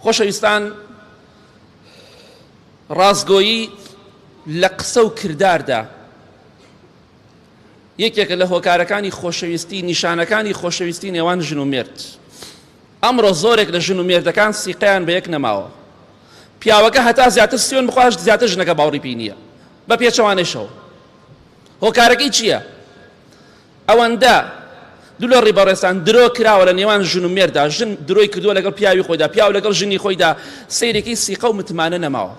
خۆشەویستان، ڕاستگۆیی لە قسە و کرداردا یەکێکە لە هۆکارەکانی خۆشەویستی، نیشانەکانی خۆشەویستی نێوان ژن و مێرد. ئەمڕۆ زۆرێک لە ژن و مێردەکان سیقەیان بە یەک نەماوە. پیاوەکە هەتا زیاتر سوێن بخواش زیاتر ژنەکە باوەڕی پێی نییە بە پێچەوانەیشەوە. هۆکارەکەی چییە؟ ئەوەندە دوو لە ڕیبەڕێستان درۆ کراوە لە نێوان ژن و مێردا، ژن درۆی کردووە لەگەڵ پیاوی خۆیدا، پیاو لەگەڵ ژنی خۆیدا، سەیرێکی سیقە و متمانە نەماوە.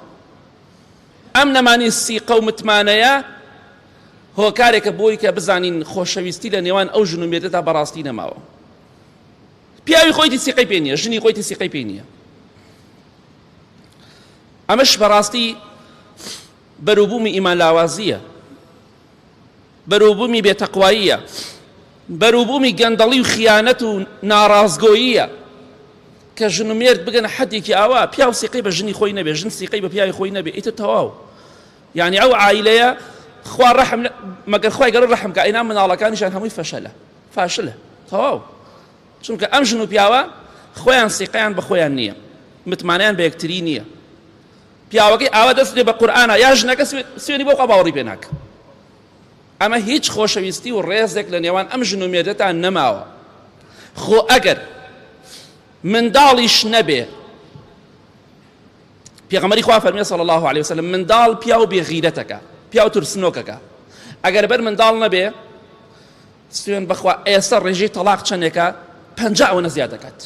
ئەم نەمانی سیقە و متمانەیە هۆکارێکە بۆی کە بزانین خۆشەویستی لە نێوان ئەو ژن و مێردەدا بەڕاستی نەماوە. پیاوی خۆیتی سیقەی پێ نییە، ژنی خۆیتی سیقەی پێ نییە. ئەمەش بەڕاستی بەرووبوومی ئیمان لاوازیە، بەرووبوومی بێتەقواییە، بەرووبوومی گەندەڵی و خیانەت و ناڕازگۆییە کە ژن و مێرد بگەنە حەدێکی ئاوا پیاو سیقەی بە ژنی خۆی نەبێ، ژن سیقەی بە پیاوی خۆی نەبێ، ئیتر تەواو. یعنی ئەو عایلەیە خوا ڕەحم مەگەر خوای گەورە ڕەحم کە ئەینا مناڵەکانیشان هەمووی فاشلە تەواو. چونکە ئەم ژن و پیاوە خۆیان سیقەیان بە خۆیان نییە، متمانەیان بە یەکتری نییە. پیاوەکەی ئاوا دەست لێ بە قورئانە یا ژنەکە سوێنی بۆ خوا باوەڕی پێ ناکە. ئەمە هیچ خۆشەویستی و ڕێزێک لە نێوان ئەم ژن و مێردەتان نەماوە. خۆ ئەگەر منداڵیش نەبێ، پێغەمبەری خوا فەرمێ صلی الله علیه وسلم منداڵ پیاو بێغیرەتەکە، پیاو ترسنۆکەکە. ئەگەر بەر منداڵ نەبێ، سوێن بەخوا ئێستا ڕێژەی تەلاق چەندێکە؟ 50 ئەوەنە زیاد دەکات.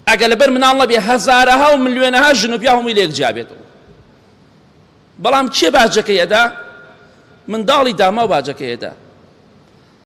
ئەگەر لەبەر مناڵ نەبێ، هەزارەها و ملیۆنەها ژن و پیا هەمووی لە یەکجیا بێتەوە. بەڵام چێ باجەکەی ئەدا؟ منداڵی داما و باجەکەی ئەدا.